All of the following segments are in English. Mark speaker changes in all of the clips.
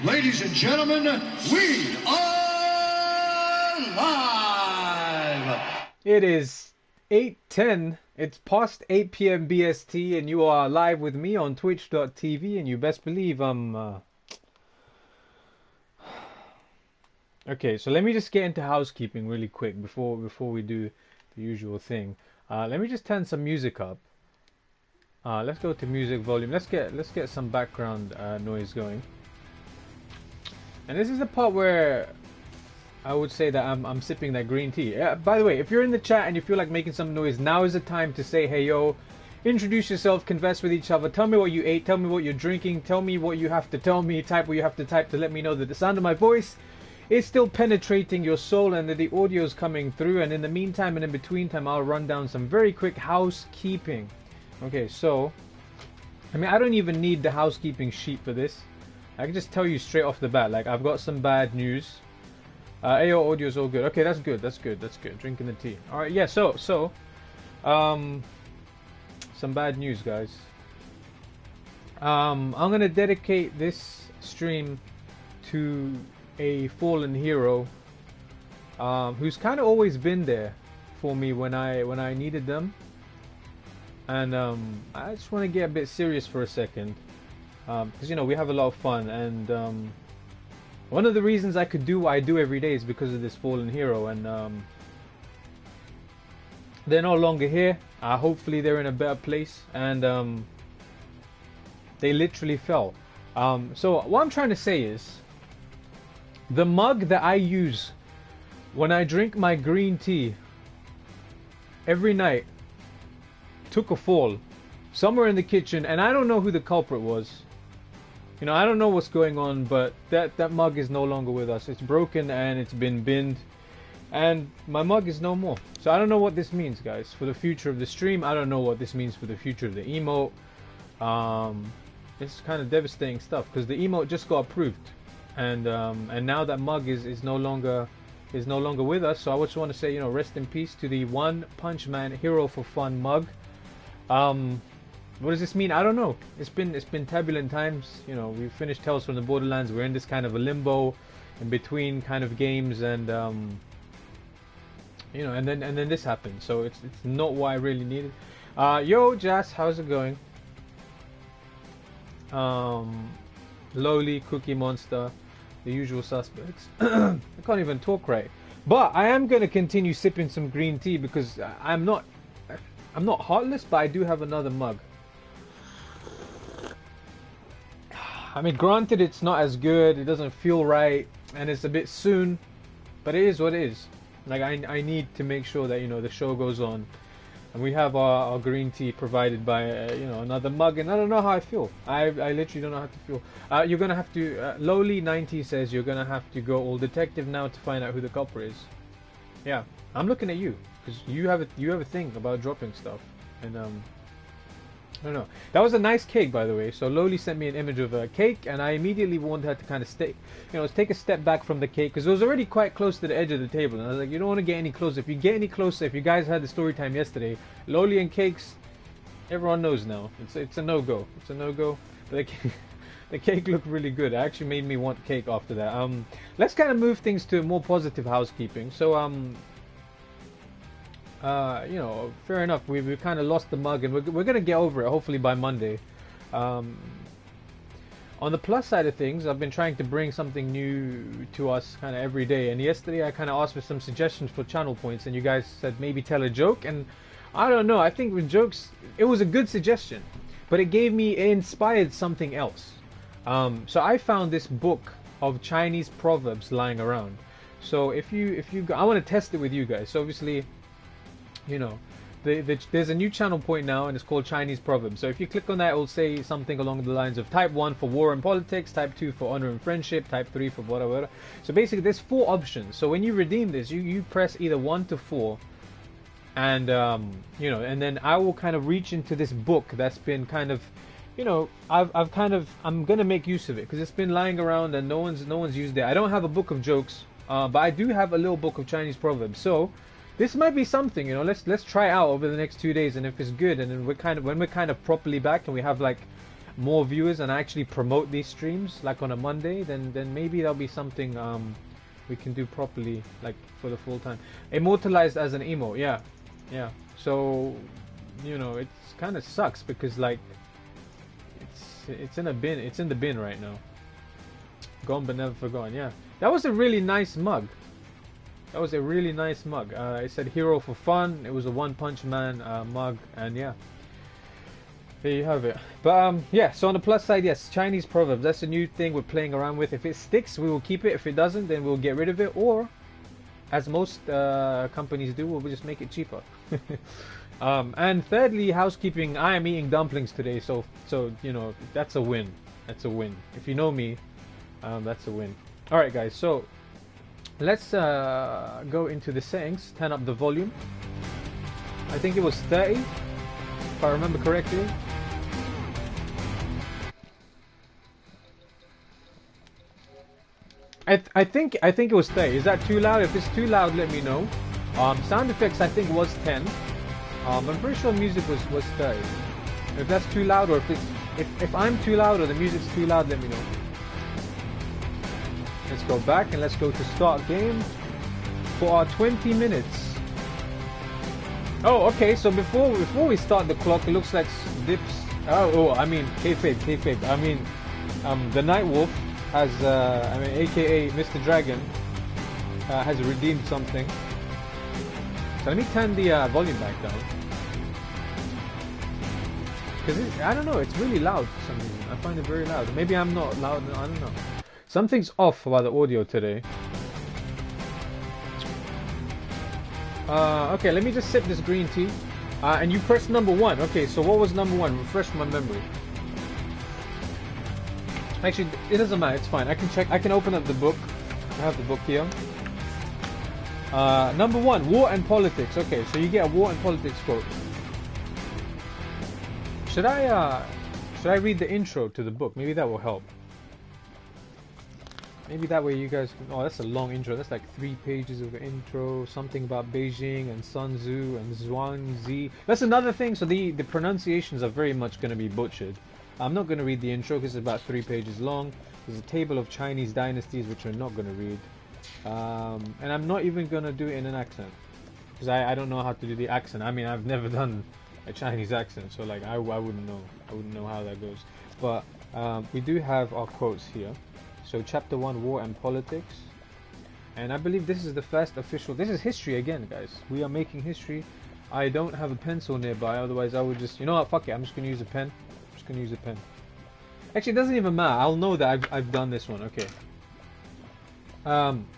Speaker 1: Ladies and gentlemen, we are live!
Speaker 2: It is 8:10. It's past 8 p.m. BST, and you are live with me on twitch.tv, and you best believe Okay, so let me just get into housekeeping really quick before we do the usual thing. Let me just turn some music up. Let's go to music volume. Let's get some background noise going. And this is the part where I would say that I'm sipping that green tea. By the way, if you're in the chat and you feel like making some noise, now is the time to say, hey yo, introduce yourself, converse with each other, tell me what you ate, tell me what you're drinking, tell me what you have to tell me, type what you have to type to let me know that the sound of my voice is still penetrating your soul and that the audio is coming through. And in the meantime and in between time, I'll run down some very quick housekeeping. Okay, so, I mean, I don't even need the housekeeping sheet for this. I can just tell you straight off the bat, like, I've got some bad news. AO audio is all good. Okay, that's good. Drinking the tea. All right, yeah. So, some bad news, guys. I'm gonna dedicate this stream to a fallen hero, who's kind of always been there for me when I needed them. And I just want to get a bit serious for a second, because you know we have a lot of fun, and one of the reasons I could do what I do every day is because of this fallen hero, and they're no longer here. Hopefully they're in a better place, and they literally fell. So what I'm trying to say is, the mug that I use when I drink my green tea every night took a fall somewhere in the kitchen, and I don't know who the culprit was. You know, I don't know what's going on, but that mug is no longer with us. It's broken and it's been binned, and my mug is no more. So I don't know what this means, guys, for the future of the stream. I don't know what this means for the future of the emote. It's kind of devastating stuff, because the emote just got approved, and now that mug is no longer with us. So I just want to say, you know, rest in peace to the One Punch Man Hero for Fun mug. What does this mean? I don't know. It's been turbulent times. You know, we finished Tales from the Borderlands. We're in this kind of a limbo in between kind of games, and you know, and then this happened. So it's not what I really needed. Yo, Jazz, how's it going? Lowly, Cookie Monster, the usual suspects. I can't even talk right. But I am gonna continue sipping some green tea, because I'm not heartless, but I do have another mug. I mean, granted, it's not as good, it doesn't feel right, and it's a bit soon, but it is what it is. Like, I need to make sure that, you know, the show goes on, and we have our green tea provided by, you know, another mug, and I don't know how I feel. I literally don't know how to feel. You're gonna have to, Lowly90 says you're gonna have to go all detective now to find out who the culprit is. Yeah, I'm looking at you, because you have a thing about dropping stuff, and I don't know. That was a nice cake, by the way. So Lowly sent me an image of a cake, and I immediately wanted her to kind of take a step back from the cake, because it was already quite close to the edge of the table. And I was like, you don't want to get any closer. If you get any closer, if you guys had the story time yesterday, Lowly and cakes, everyone knows now. It's a no-go. It's a no-go. But the cake looked really good. It actually made me want cake after that. Let's kind of move things to more positive housekeeping. So you know, fair enough. We kind of lost the mug, and we're gonna get over it hopefully by Monday. On the plus side of things, I've been trying to bring something new to us kind of every day. And yesterday, I kind of asked for some suggestions for channel points, and you guys said maybe tell a joke. And I don't know. I think with jokes, it was a good suggestion, but it inspired something else. So I found this book of Chinese proverbs lying around. So if you I want to test it with you guys. So obviously, you know, there's a new channel point now, and it's called Chinese Proverbs. So if you click on that, it will say something along the lines of type 1 for war and politics, type 2 for honor and friendship, type 3 for whatever. So basically there's 4 options. So when you redeem this, you press either 1 to 4, and you know, and then I will kind of reach into this book that's been kind of, you know, I'm gonna make use of it, because it's been lying around and no one's used it. I don't have a book of jokes, but I do have a little book of Chinese proverbs. So this might be something, you know. Let's try it out over the next 2 days, and if it's good, and then when we're kind of properly back, and we have like more viewers and I actually promote these streams like on a Monday, then maybe there'll be something we can do properly, like for the full time. Immortalized as an emo, yeah. So, you know, it's kind of sucks because like it's in a bin. It's in the bin right now. Gone but never forgotten. Yeah, that was a really nice mug. That was a really nice mug. It said "Hero for Fun." It was a One Punch Man mug, and yeah, there you have it. But yeah. So on the plus side, yes, Chinese proverbs. That's a new thing we're playing around with. If it sticks, we will keep it. If it doesn't, then we'll get rid of it. Or, as most companies do, we'll just make it cheaper. And thirdly, housekeeping. I am eating dumplings today, so you know that's a win. That's a win. If you know me, that's a win. All right, guys. So let's go into the settings. Turn up the volume. I think it was 30, if I remember correctly. I think it was 30. Is that too loud? If it's too loud, let me know. Sound effects I think was 10. I'm pretty sure music was 30. If that's too loud, or if I'm too loud or the music's too loud, let me know. Let's go back and let's go to start game for our 20 minutes. Oh, okay. So before we start the clock, it looks like Dips. I mean kayfabe. I mean, the Night Wolf has, AKA Mr. Dragon, has redeemed something. So let me turn the volume back down. Because I don't know, it's really loud for some reason. I find it very loud. Maybe I'm not loud, I don't know. Something's off about the audio today. Okay, let me just sip this green tea. And you press number 1. Okay, so what was number 1? Refresh my memory. Actually, it doesn't matter, it's fine. I can check, I can open up the book. I have the book here. Number 1, war and politics. Okay, so you get a war and politics quote. Should I read the intro to the book? Maybe that will help. Maybe that way you guys can... Oh, that's a long intro. That's like 3 pages of the intro. Something about Beijing and Sun Tzu and Zhuangzi. That's another thing. So the pronunciations are very much going to be butchered. I'm not going to read the intro because it's about 3 pages long. There's a table of Chinese dynasties which we're not going to read. And I'm not even going to do it in an accent. Because I don't know how to do the accent. I mean, I've never done a Chinese accent. So like, I wouldn't know. I wouldn't know how that goes. But we do have our quotes here. So chapter 1, war and politics. And I believe this is the first official... This is history again, guys. We are making history. I don't have a pencil nearby. Otherwise, I would just... You know what? Fuck it. I'm just going to use a pen. I'm just going to use a pen. Actually, it doesn't even matter. I'll know that I've done this one. Okay.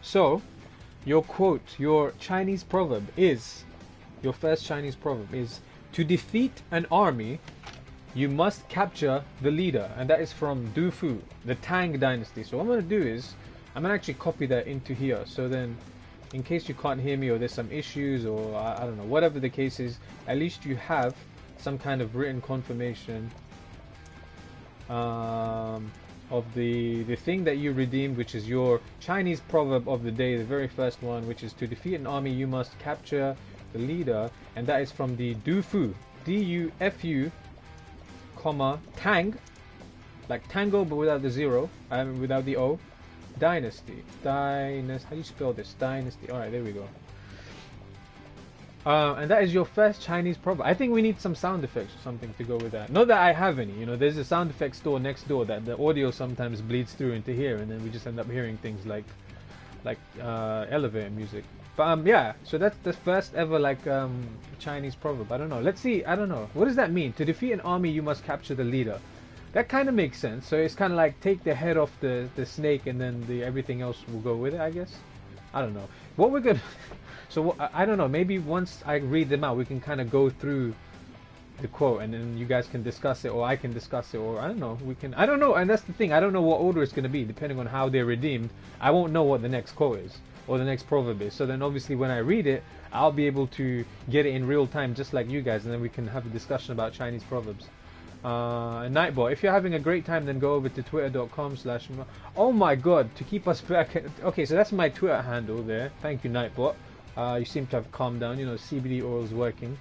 Speaker 2: So, your quote, your Chinese proverb is... Your first Chinese proverb is... To defeat an army... You must capture the leader, and that is from Du Fu, the Tang dynasty. So what I'm going to do is, I'm going to actually copy that into here. So then, in case you can't hear me or there's some issues or I don't know, whatever the case is, at least you have some kind of written confirmation of the thing that you redeemed, which is your Chinese proverb of the day, the very first one, which is to defeat an army, you must capture the leader, and that is from the Du Fu, D-U-F-U, Tang, like tango but without the 0, without the O, dynasty, how do you spell this? Dynasty. Alright, there we go. And that is your first Chinese proverb. I think we need some sound effects or something to go with that. Not that I have any, you know, there's a sound effects store next door that the audio sometimes bleeds through into here, and then we just end up hearing things like elevator music. But yeah, so that's the first ever Chinese proverb. I don't know. Let's see. I don't know. What does that mean? To defeat an army, you must capture the leader. That kind of makes sense. So it's kind of like take the head off the snake, and then everything else will go with it, I guess. I don't know. What we're gonna. So I don't know. Maybe once I read them out, we can kind of go through the quote, and then you guys can discuss it, or I can discuss it, or I don't know. We can. I don't know. And that's the thing. I don't know what order it's gonna be, depending on how they're redeemed. I won't know what the next quote is. Or the next proverb is. So then obviously when I read it, I'll be able to get it in real time just like you guys, and then we can have a discussion about Chinese proverbs. Nightbot, if you're having a great time, then go over to twitter.com/ Oh my god, to keep us back. Okay, so that's my Twitter handle there. Thank you, Nightbot. You seem to have calmed down, you know, CBD oil's working.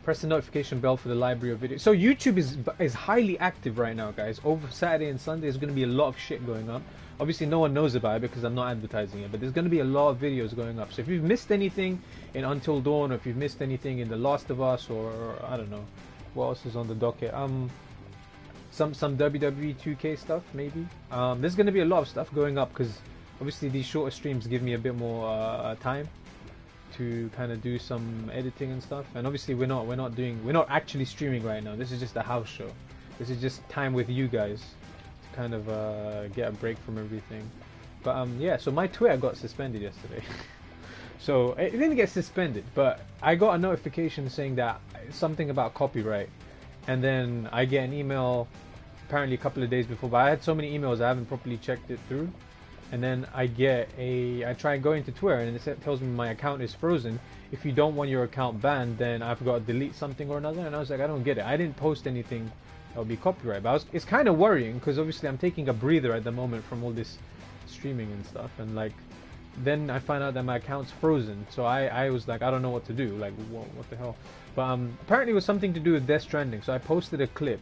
Speaker 2: Press the notification bell for the library of videos. So YouTube is highly active right now, guys. Over Saturday and Sunday, there's going to be a lot of shit going up. Obviously, no one knows about it because I'm not advertising it, but there's going to be a lot of videos going up. So if you've missed anything in Until Dawn, or if you've missed anything in The Last of Us, or I don't know, what else is on the docket? Some WWE 2K stuff, maybe. There's going to be a lot of stuff going up because obviously these shorter streams give me a bit more time to kind of do some editing and stuff. And obviously we're not actually streaming right now. This is just a house show. This is just time with you guys to kind of get a break from everything. But yeah, so my Twitter got suspended yesterday. So it didn't get suspended, but I got a notification saying that something about copyright, and then I get an email apparently a couple of days before, but I had so many emails I haven't properly checked it through. And then I try going to Twitter and it tells me my account is frozen. If you don't want your account banned, then I've got to delete something or another. And I was like, I don't get it. I didn't post anything that would be copyright. But it's kind of worrying because obviously I'm taking a breather at the moment from all this streaming and stuff. And like, then I find out that my account's frozen. So I was like, I don't know what to do. Like, what the hell? But apparently it was something to do with Death Stranding. So I posted a clip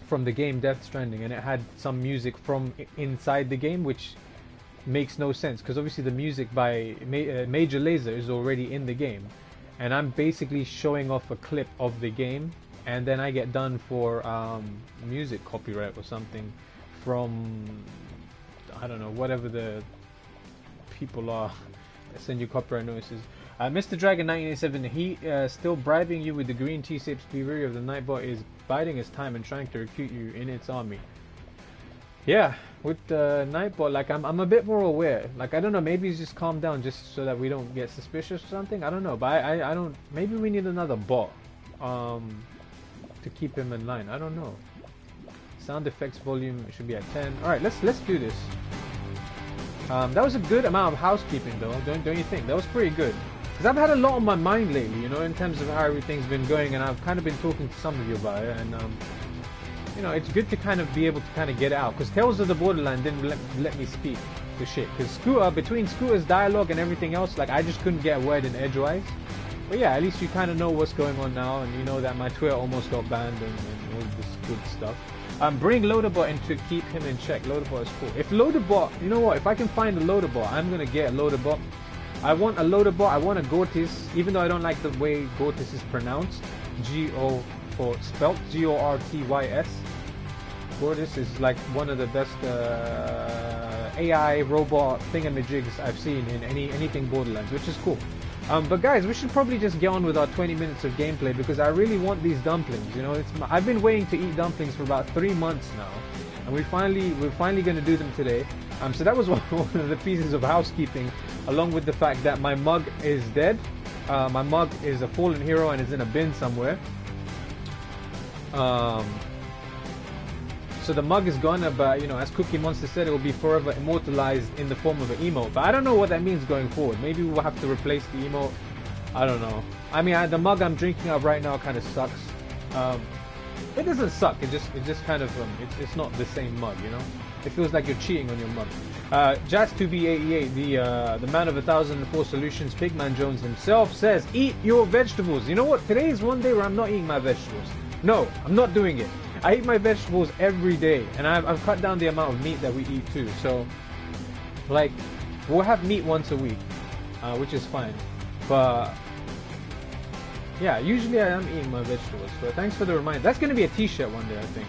Speaker 2: from the game Death Stranding, and it had some music from inside the game, which makes no sense because obviously the music by Major Lazer is already in the game, and I'm basically showing off a clip of the game, and then I get done for music copyright or something from, I don't know, whatever the people are that send you copyright notices. Mr. Dragon 1987, he still bribing you with the green T-shapes. Be wary of the Nightbot is biding his time and trying to recruit you in its army. Yeah, with the Nightbot, like I'm a bit more aware. Like I don't know, maybe he's just calmed down just so that we don't get suspicious or something. I don't know, but I don't. Maybe we need another bot to keep him in line. I don't know. Sound effects volume should be at 10. All right, let's do this. That was a good amount of housekeeping, though. Don't you think? That was pretty good. Because I've had a lot on my mind lately, you know, in terms of how everything's been going, and I've kind of been talking to some of you about it, and you know, it's good to kind of be able to kind of get it out. Because Tales of the Borderland didn't let me speak to shit. Because between Scooter's dialogue and everything else, like I just couldn't get a word in edgewise. But yeah, at least you kind of know what's going on now, and you know that my Twitter almost got banned and all this good stuff. Bring Loaderbot in to keep him in check. Loaderbot is cool. If Loaderbot, you know what? If I can find a Loaderbot, I'm gonna get a Loaderbot. I want a Loaderbot. I want a Gortys, even though I don't like the way Gortys is pronounced. Spelt Gortys. Gortys is like one of the best AI robot thingamajigs I've seen in anything Borderlands, which is cool. But guys, we should probably just get on with our 20 minutes of gameplay because I really want these dumplings. You know, I've been waiting to eat dumplings for about 3 months now, and we're finally going to do them today. So that was one of the pieces of housekeeping, along with the fact that my mug is dead. My mug is a fallen hero and is in a bin somewhere. So the mug is gone, but you know, as Cookie Monster said, it will be forever immortalized in the form of an emote. But I don't know what that means going forward. Maybe we'll have to replace the emote. I don't know. I mean, the mug I'm drinking out right now kind of sucks. It doesn't suck. It just kind of it's not the same mug, you know. It feels like you're cheating on your mug. Jazz2B88, the man of 1,004 solutions, Pigman Jones himself says, "Eat your vegetables." You know what? Today is one day where I'm not eating my vegetables. No, I'm not doing it. I eat my vegetables every day, and I've cut down the amount of meat that we eat too. So, like, we'll have meat once a week, which is fine. But yeah, usually I am eating my vegetables. But thanks for the reminder. That's gonna be a T-shirt one day, I think.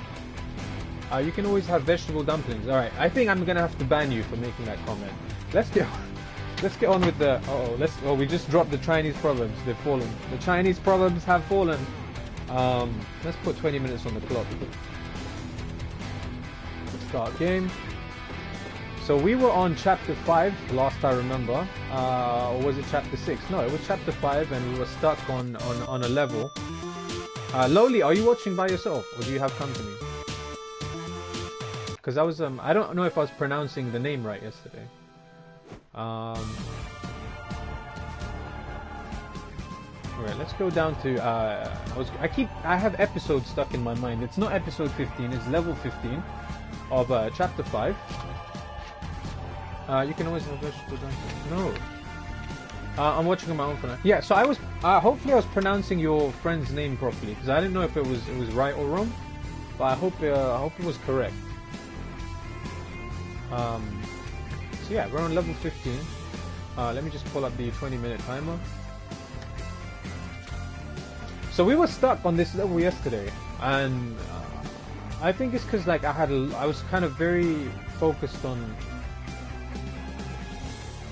Speaker 2: You can always have vegetable dumplings. All right, I think I'm gonna have to ban you for making that comment. Let's get on with the. We just dropped the Chinese proverbs. They've fallen. The Chinese proverbs have fallen. Let's put 20 minutes on the clock. Let's start game. So we were on chapter 5 last I remember, or was it chapter 6? No, it was chapter 5, and we were stuck on a level. Loli, are you watching by yourself, or do you have company? Because I was I don't know if I was pronouncing the name right yesterday. Alright, let's go down to I have episodes stuck in my mind. It's not episode 15, it's level 15 of chapter 5. You can always have vegetable dumplings. No. I'm watching on my own for now. Yeah, so I was hopefully I was pronouncing your friend's name properly because I didn't know if it was right or wrong, but I hope it was correct. So yeah, we're on level 15. Let me just pull up the 20-minute timer. So we were stuck on this level yesterday, and I think it's because like I was kind of very focused on,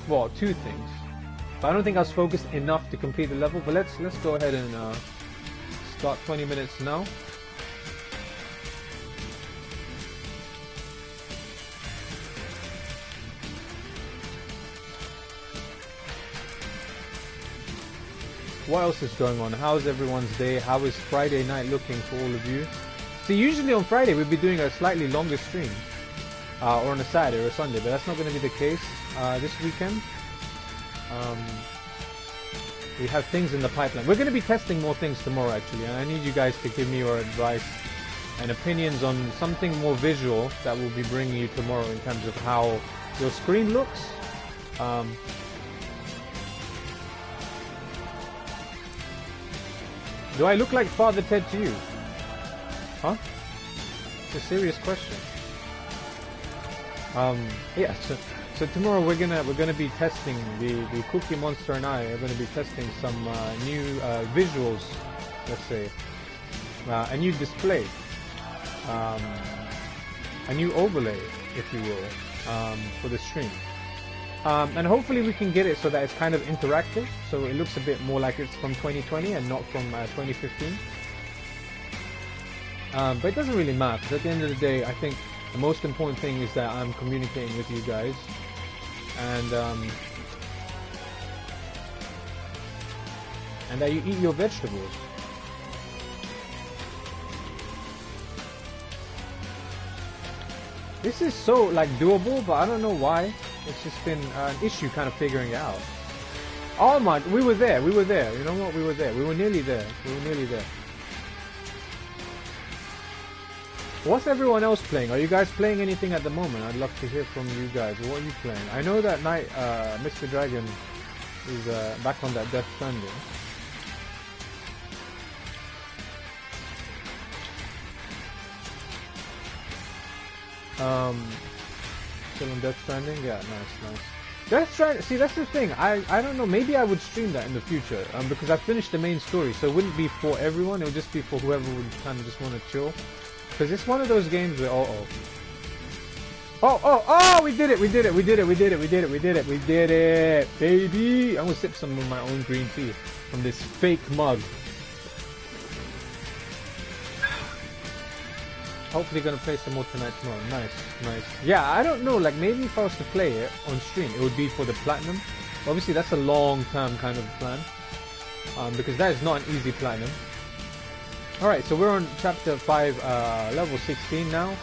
Speaker 2: well, two things. But I don't think I was focused enough to complete the level. But let's go ahead and start 20 minutes now. What else is going on? How's everyone's day? How is Friday night looking for all of you? See, usually on Friday we'd be doing a slightly longer stream, or on a Saturday or a Sunday, but that's not going to be the case this weekend. We have things in the pipeline. We're going to be testing more things tomorrow, actually, and I need you guys to give me your advice and opinions on something more visual that we'll be bringing you tomorrow in terms of how your screen looks. Do I look like Father Ted to you? Huh? It's a serious question. Yeah. So tomorrow we're gonna be testing the Cookie Monster and I are gonna be testing some new visuals. Let's say a new display, a new overlay, if you will, for the stream. And hopefully we can get it so that it's kind of interactive, so it looks a bit more like it's from 2020 and not from 2015. But it doesn't really matter, because at the end of the day, I think the most important thing is that I'm communicating with you guys, and that you eat your vegetables. This is so like doable, but I don't know why. It's just been an issue kind of figuring it out. Oh my, we were there, you know what, we were there, we were nearly there. What's everyone else playing? Are you guys playing anything at the moment? I'd love to hear from you guys. What are you playing? I know that night Mr. Dragon is back on that Death Stranding. Still on Death Stranding? Yeah, nice. Death Stranding, see, that's the thing. I don't know, maybe I would stream that in the future, because I finished the main story, so it wouldn't be for everyone, it would just be for whoever would kind of just want to chill. Because it's one of those games where, we did it, baby! I'm gonna sip some of my own green tea from this fake mug. Hopefully gonna play some more tonight, tomorrow. Nice. Yeah, I don't know, like maybe if I was to play it on stream, it would be for the platinum. Obviously that's a long-term kind of plan, because that is not an easy platinum. Alright, so we're on chapter 5, level 16 now.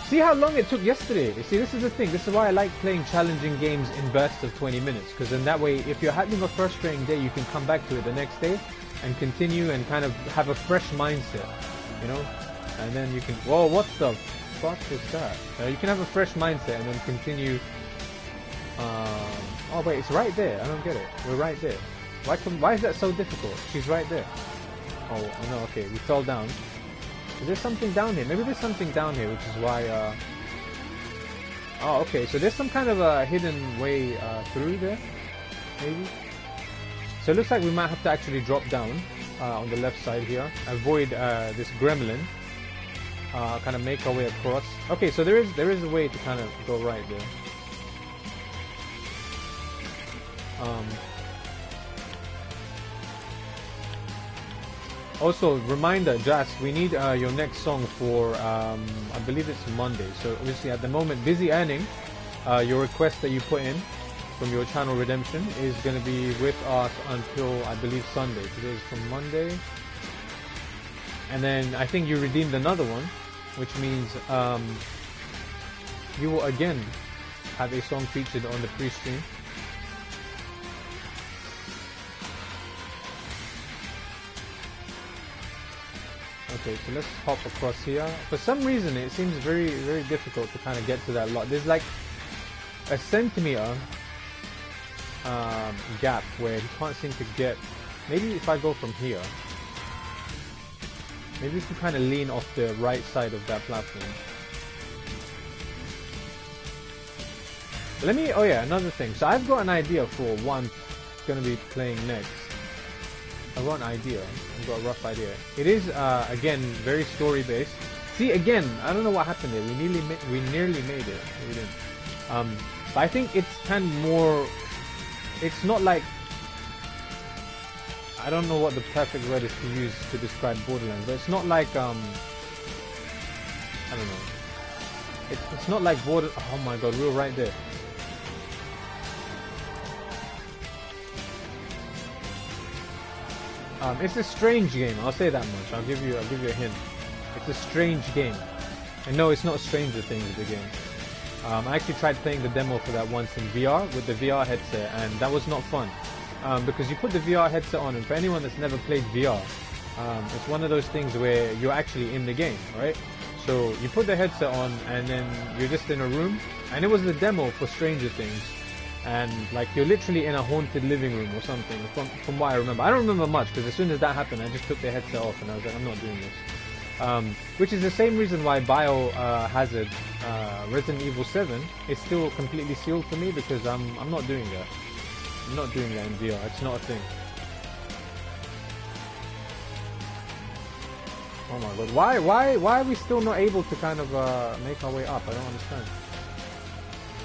Speaker 2: See how long it took yesterday? See, this is the thing, this is why I like playing challenging games in bursts of 20 minutes, because then that way, if you're having a frustrating day, you can come back to it the next day, and continue and kind of have a fresh mindset, you know? And then you can, whoa, what the fuck was that? You can have a fresh mindset and then continue. Oh wait, it's right there. I don't get it. We're right there. Why is that so difficult? She's right there. Oh no, okay, we fell down. Is there something down here? Maybe there's something down here, which is why. Oh, okay. So there's some kind of a hidden way through there, maybe. So it looks like we might have to actually drop down on the left side here, avoid this gremlin. Kind of make our way across. Okay, so there is a way to kind of go right there. Also, reminder, Jas, we need your next song for I believe it's Monday. So obviously at the moment, Busy Earning, your request that you put in from your channel Redemption is going to be with us until I believe Sunday. So it goes from Monday, and then I think you redeemed another one, which means you will again have a song featured on the pre-stream. Okay, so let's hop across here. For some reason, it seems very, very difficult to kind of get to that lot. There's like a centimeter gap where he can't seem to get. Maybe if I go from here, maybe if you kind of lean off the right side of that platform. Let me. Oh yeah, another thing. So I've got an idea for what I'm gonna be playing next. I've got an idea. I've got a rough idea. It is again very story based. See, again, I don't know what happened there. We nearly made it. We didn't. But I think it's kind of more. It's not like. I don't know what the perfect word is to use to describe Borderlands, but it's not like I don't know. It's not like Border. Oh my God, we were right there. It's a strange game. I'll say that much. I'll give you a hint. It's a strange game. And no, it's not Stranger Things, the game. I actually tried playing the demo for that once in VR with the VR headset, and that was not fun. Because you put the VR headset on, and for anyone that's never played VR, it's one of those things where you're actually in the game, right? So you put the headset on, and then you're just in a room, and it was the demo for Stranger Things. And like you're literally in a haunted living room or something from what I remember. I don't remember much because as soon as that happened I just took the headset off and I was like, I'm not doing this. Which is the same reason why Biohazard Resident Evil 7 is still completely sealed for me, because I'm not doing that. I'm not doing that in VR. It's not a thing. Oh my God, why are we still not able to kind of make our way up? I don't understand.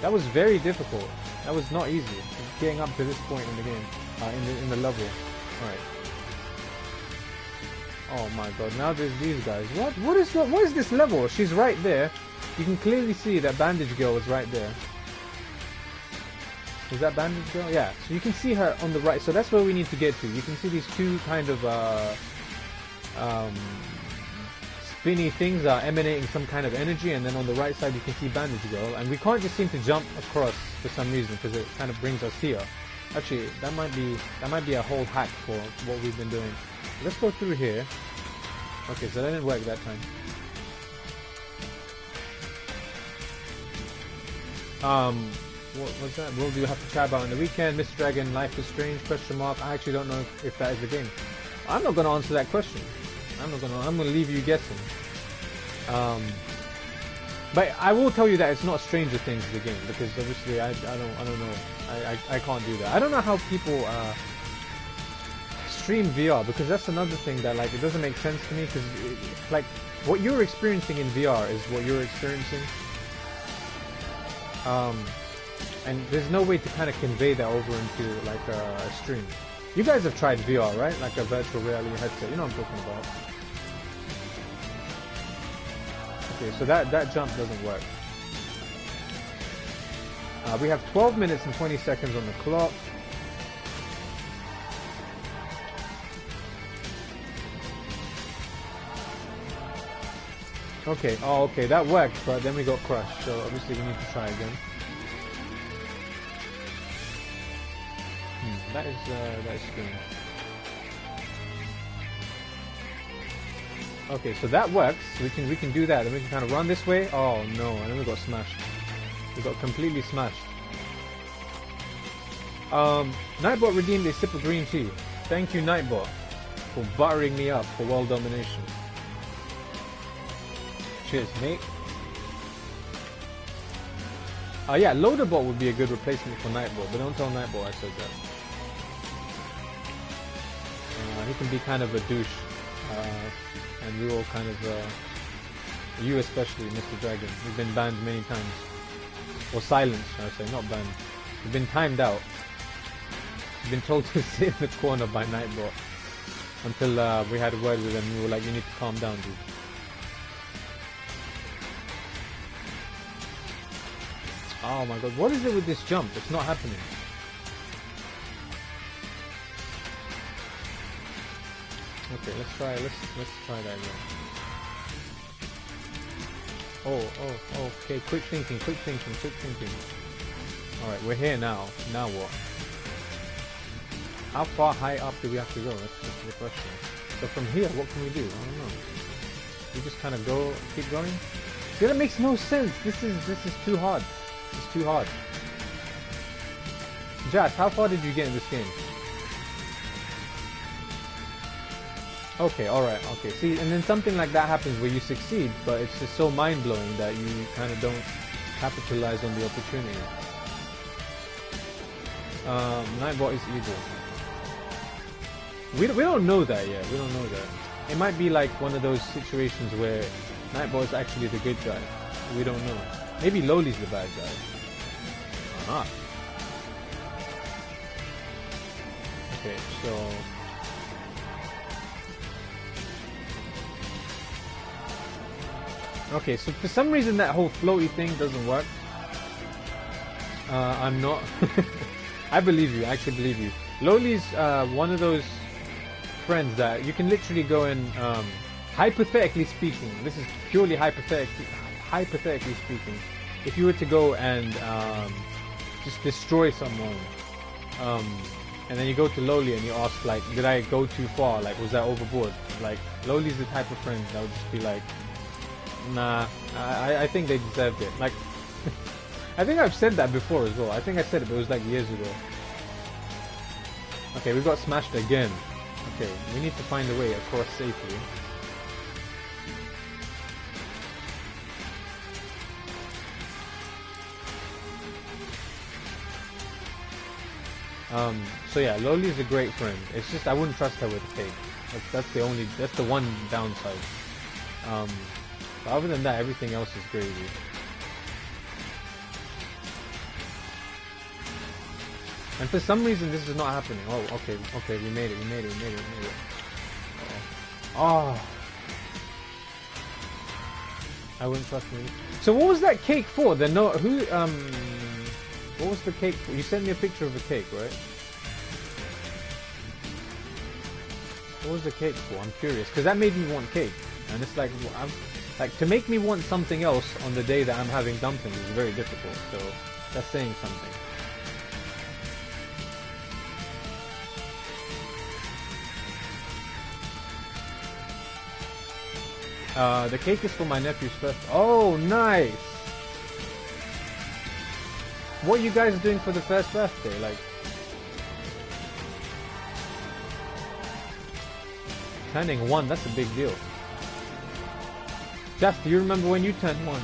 Speaker 2: That was very difficult. That was not easy, getting up to this point in the game, in the level. Alright. Oh my God, now there's these guys. What is this level? She's right there. You can clearly see that Bandage Girl is right there. Is that Bandage Girl? Yeah, so you can see her on the right. So that's where we need to get to. You can see these two kind of spinny things are emanating some kind of energy, and then on the right side you can see Bandage Girl, and we can't just seem to jump across for some reason because it kind of brings us here. Actually, that might be a whole hack for what we've been doing. Let's go through here. Okay, so that didn't work that time. What was that? Will you have to chat about on the weekend? Mr. Dragon, Life is Strange? Question mark. I actually don't know if that is the game. I'm not going to answer that question. I'm gonna leave you guessing. But I will tell you that it's not Stranger Things the game, because obviously I don't know. I can't do that. I don't know how people stream VR, because that's another thing that like it doesn't make sense to me, because like what you're experiencing in VR is what you're experiencing. And there's no way to kind of convey that over into like a stream. You guys have tried VR, right? Like a virtual reality headset. You know what I'm talking about. Okay, so that jump doesn't work. We have 12 minutes and 20 seconds on the clock. Okay, oh okay, that worked, but then we got crushed, so obviously we need to try again. That is strange. Okay, so that works. We can do that, and we can kind of run this way. Oh no, and then we got smashed. We got completely smashed. Nightbot redeemed a sip of green tea. Thank you, Nightbot, for buttering me up for world domination. Cheers, mate. Yeah, Loaderbot would be a good replacement for Nightbot, but don't tell Nightbot I said that. He can be kind of a douche, and we all kind of, you especially, Mr. Dragon. You've been banned many times, or silenced, I say, not banned. You've been timed out. You've been told to sit in the corner by Nightbot until we had a word with him. We were like, you need to calm down, dude. Oh my god, what is it with this jump? It's not happening. Okay, let's try that again. Oh, okay, quick thinking. Alright, we're here now. Now what? How far high up do we have to go? That's the question. So from here, what can we do? I don't know. We just kind of go, keep going? See, that makes no sense. This is too hard. It's too hard. Jas, how far did you get in this game? Okay, alright, okay. See, and then something like that happens where you succeed, but it's just so mind-blowing that you kind of don't capitalize on the opportunity. Nightbot is evil. We don't know that yet. We don't know that. It might be like one of those situations where Nightbot is actually the good guy. We don't know. Maybe Loli's the bad guy. Or not. Okay, so... Okay, so for some reason that whole floaty thing doesn't work. I'm not... I believe you, I actually believe you. Loli's one of those friends that you can literally go and, hypothetically speaking, this is purely hypothetically speaking, if you were to go and just destroy someone, and then you go to Loli and you ask, like, did I go too far? Like, was that overboard? Like, Loli's the type of friend that would just be like, nah, I think they deserved it. Like, I think I've said that before as well. I think I said it, but it was like years ago. Okay, we got smashed again. Okay, we need to find a way across safely. So yeah, Loli's a great friend. It's just I wouldn't trust her with a cake. That's the one downside. But other than that, everything else is gravy. And for some reason, this is not happening. Oh, okay, we made it. Oh. I wouldn't trust me. So what was that cake for? What was the cake for? You sent me a picture of a cake, right? What was the cake for? I'm curious, because that made me want cake. And it's like, to make me want something else on the day that I'm having dumplings is very difficult. So that's saying something. The cake is for my nephew's first. Oh, nice! What are you guys doing for the first birthday? Like, turning 1, that's a big deal. Just, do you remember when you turned 1?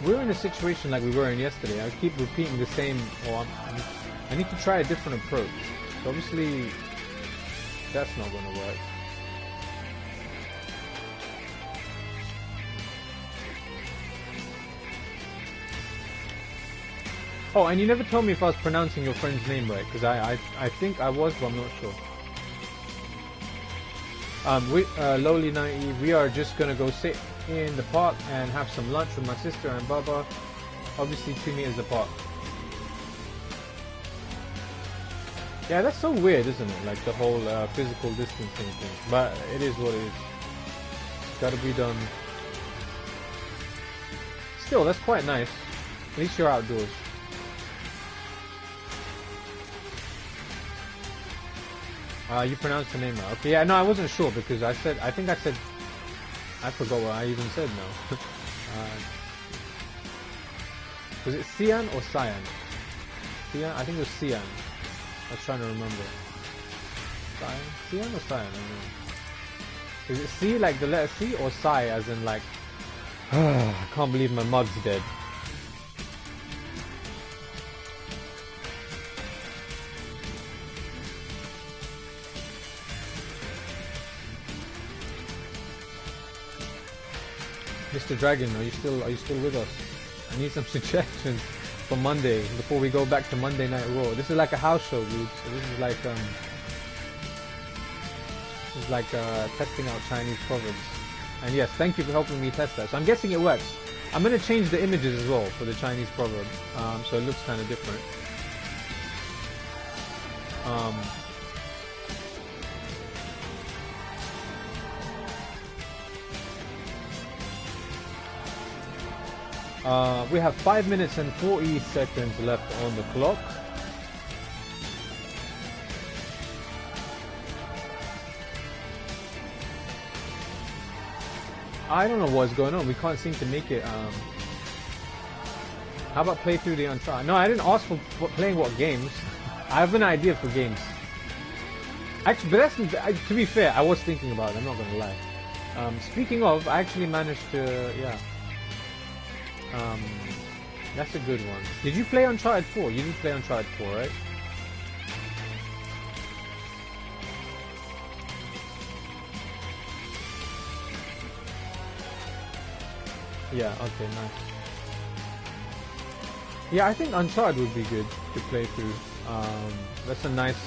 Speaker 2: We're in a situation like we were in yesterday. I keep repeating the same, I need to try a different approach. So obviously, that's not going to work. Oh, and you never told me if I was pronouncing your friend's name right, because I think I was, but I'm not sure. Loli 90, we are just going to go sit in the park and have some lunch with my sister and Baba, obviously 2 meters apart. Yeah, that's so weird, isn't it? Like the whole physical distancing thing. But it is what it is. It's gotta be done. Still, that's quite nice. At least you're outdoors. You pronounced the name right. Okay, yeah, no, I wasn't sure because I forgot what I even said now. Was it Cyan or Cyan? Cyan? I think it was Cyan. I was trying to remember. Cyan or Cyan? I don't know. Is it C like the letter C or Psy as in like, I can't believe my mug's dead. Mr. Dragon, are you still with us? I need some suggestions for Monday before we go back to Monday Night Raw. This is like a house show, dude. So this is like testing out Chinese proverbs. And yes, thank you for helping me test that. So I'm guessing it works. I'm gonna change the images as well for the Chinese proverb, so it looks kind of different. We have 5 minutes and 40 seconds left on the clock. I don't know what's going on. We can't seem to make it. How about play through the Uncharted? No, I didn't ask for playing what games. I have an idea for games. Actually, but that's, to be fair, I was thinking about it. I'm not gonna lie. Speaking of, I actually managed to, yeah. That's a good one. Did you play Uncharted 4? You did play Uncharted 4, right? Yeah, okay, nice. Yeah, I think Uncharted would be good to play through. That's a nice,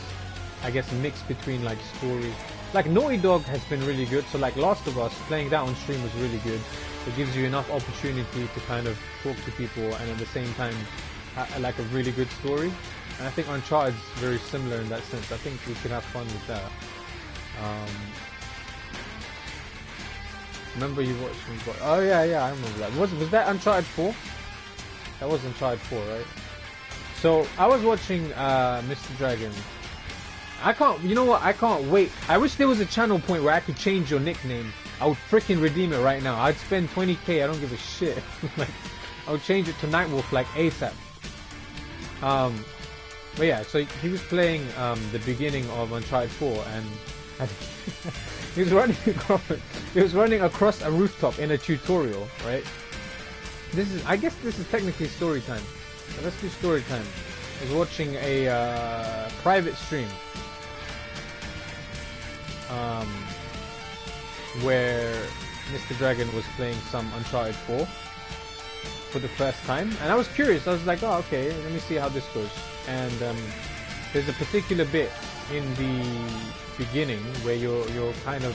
Speaker 2: I guess, mix between like story. Like Naughty Dog has been really good, so like Last of Us, playing that on stream was really good. It gives you enough opportunity to kind of talk to people and at the same time like a really good story. And I think Uncharted's very similar in that sense. I think we could have fun with that. Remember you watched? Oh yeah, I remember that. Was that Uncharted 4? That was Uncharted 4, right? So I was watching Mr. Dragon. You know what? I can't wait. I wish there was a channel point where I could change your nickname. I would freaking redeem it right now. I'd spend 20k. I don't give a shit. Like, I would change it to Nightwolf like ASAP. But yeah, so he was playing the beginning of Uncharted 4, and he was running across a rooftop in a tutorial, right? I guess this is technically story time. So let's do story time. I was watching a private stream where Mr. Dragon was playing some Uncharted 4 for the first time, and I was curious. I was like, oh, okay, let me see how this goes. And there's a particular bit in the beginning where you're kind of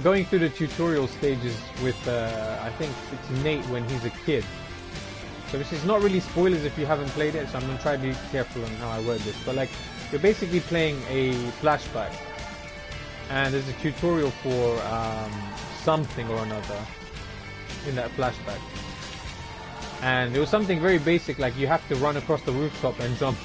Speaker 2: going through the tutorial stages with I think it's Nate when he's a kid. So this is not really spoilers if you haven't played it, so I'm gonna try to be careful on how I word this. But like, you're basically playing a flashback, and there's a tutorial for something or another in that flashback. And it was something very basic, like you have to run across the rooftop and jump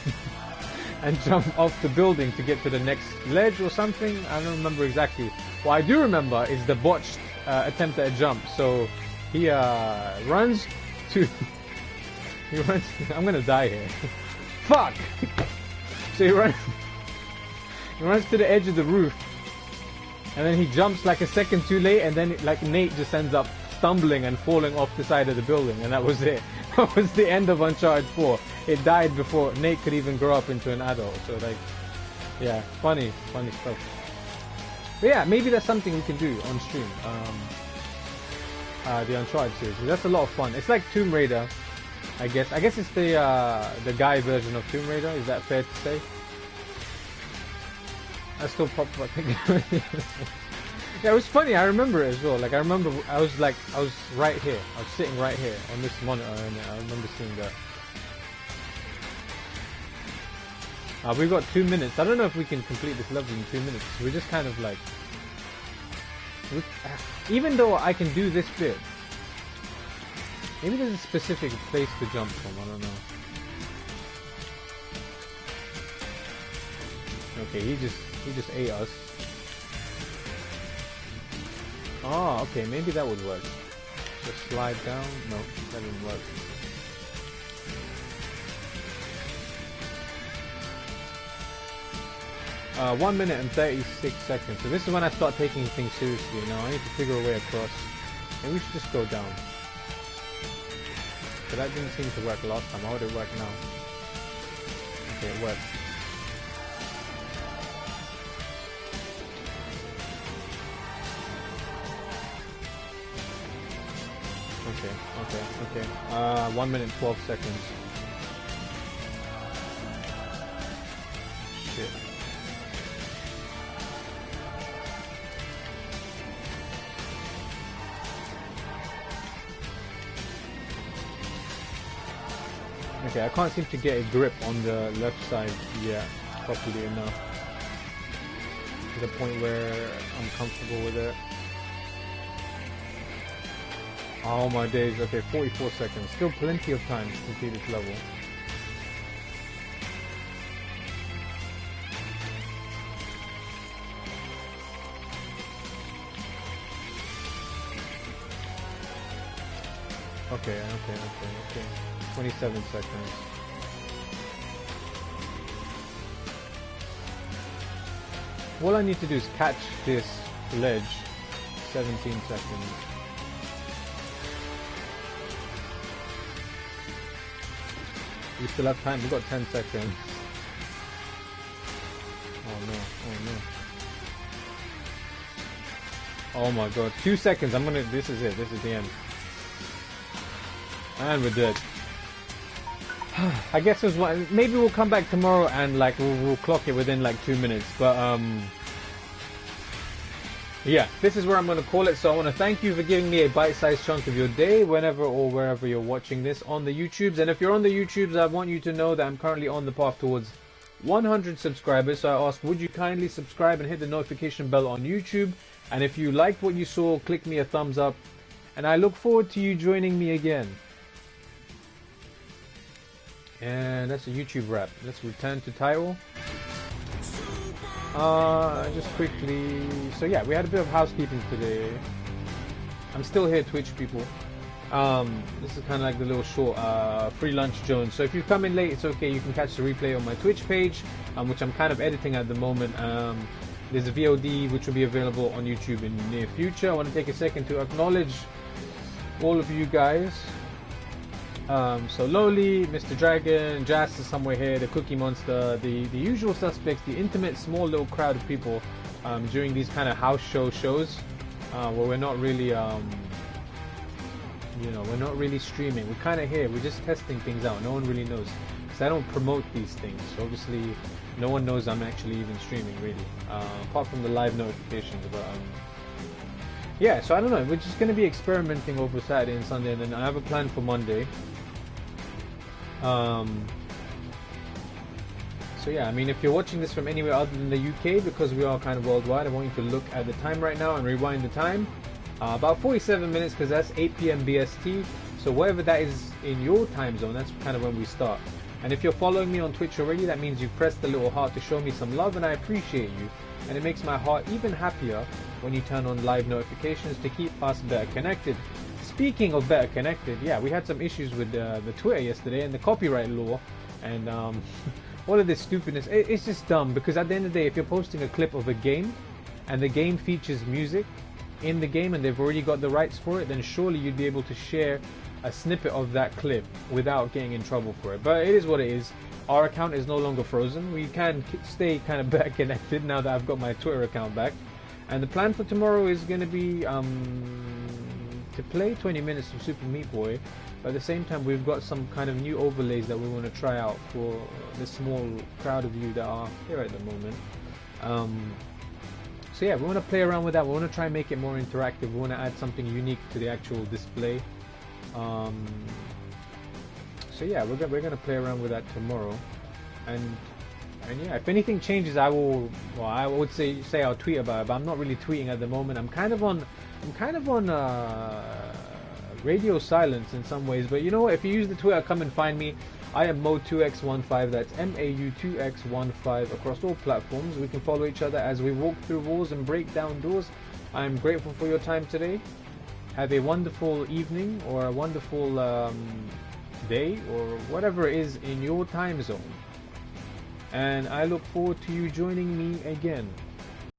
Speaker 2: and jump off the building to get to the next ledge or something. I don't remember exactly. What I do remember is the botched attempt at a jump. So he runs to I'm gonna die here. Fuck. So he runs to the edge of the roof, and then he jumps like a second too late, and then like Nate just ends up stumbling and falling off the side of the building, and that was it. That was the end of Uncharted 4. It died before Nate could even grow up into an adult. So like, yeah, funny stuff. But yeah, maybe that's something we can do on stream. The Uncharted series. That's a lot of fun. It's like Tomb Raider, I guess. I guess it's the guy version of Tomb Raider. Is that fair to say? I still pop up, I think. Yeah, it was funny. I remember it as well. Like I remember, I was right here. I was sitting right here on this monitor, and I remember seeing that. We've got 2 minutes. I don't know if we can complete this level in 2 minutes. We're just kind of like, even though I can do this bit, maybe there's a specific place to jump from. I don't know. Okay, he just ate us. Oh, okay, maybe that would work. Just slide down. No, that didn't work. 1 minute and 36 seconds. So this is when I start taking things seriously. Now I need to figure a way across. Maybe we should just go down. But that didn't seem to work last time. How would it work now? Okay, it worked. Okay. 1 minute 12 seconds. Shit. Okay, I can't seem to get a grip on the left side yet properly enough to the point where I'm comfortable with it. Oh my days, okay, 44 seconds. Still plenty of time to complete this level. Okay. 27 seconds. All I need to do is catch this ledge. 17 seconds. We still have time. We've got 10 seconds. Oh no. Oh my god. 2 seconds. This is it. This is the end. And we're dead. I guess there's one. Maybe we'll come back tomorrow and like we'll clock it within like 2 minutes. But yeah, this is where I'm going to call it. So I want to thank you for giving me a bite-sized chunk of your day, whenever or wherever you're watching this on the YouTubes. And if you're on the YouTubes, I want you to know that I'm currently on the path towards 100 subscribers. So I ask, would you kindly subscribe and hit the notification bell on YouTube? And if you liked what you saw, click me a thumbs up. And I look forward to you joining me again. And that's a YouTube wrap. Let's return to title. Just quickly. So yeah, we had a bit of housekeeping today. I'm still here, Twitch people. This is kind of like the little short free lunch Jones. So if you come in late, it's okay. You can catch the replay on my Twitch page, which I'm kind of editing at the moment. There's a VOD which will be available on YouTube in the near future. I want to take a second to acknowledge all of you guys. So Lowly, Mr. Dragon, Jas is somewhere here, the Cookie Monster, the usual suspects, the intimate small little crowd of people during these kind of house shows where we're not really we're not really streaming. We're kind of here, we're just testing things out. No one really knows because I don't promote these things, so obviously no one knows I'm actually even streaming really, apart from the live notifications. But yeah, so I don't know, we're just going to be experimenting over Saturday and Sunday, and then I have a plan for Monday. So yeah, I mean, if you're watching this from anywhere other than the UK, because we are kind of worldwide, I want you to look at the time right now and rewind the time. About 47 minutes, because that's 8 p.m. BST. So whatever that is in your time zone, that's kind of when we start. And if you're following me on Twitch already, that means you've pressed the little heart to show me some love, and I appreciate you. And it makes my heart even happier when you turn on live notifications to keep us better connected. Speaking of better connected, yeah, we had some issues with the Twitter yesterday and the copyright law, and all of this stupidness. It's just dumb, because at the end of the day, if you're posting a clip of a game and the game features music in the game and they've already got the rights for it, then surely you'd be able to share a snippet of that clip without getting in trouble for it. But it is what it is. Our account is no longer frozen. We can stay kind of better connected now that I've got my Twitter account back. And the plan for tomorrow is going to be to play 20 minutes of Super Meat Boy. But at the same time, we've got some kind of new overlays that we want to try out for the small crowd of you that are here at the moment. So yeah, we want to play around with that. We want to try and make it more interactive. We want to add something unique to the actual display. So yeah, we're gonna play around with that tomorrow, and yeah, if anything changes, I would say I'll tweet about it. But I'm not really tweeting at the moment. I'm kind of on radio silence in some ways. But you know what? If you use the Twitter, come and find me. I am Mau2x15. That's MAU2x15 across all platforms. We can follow each other as we walk through walls and break down doors. I'm grateful for your time today. Have a wonderful evening or a wonderful day or whatever it is in your time zone. And I look forward to you joining me again.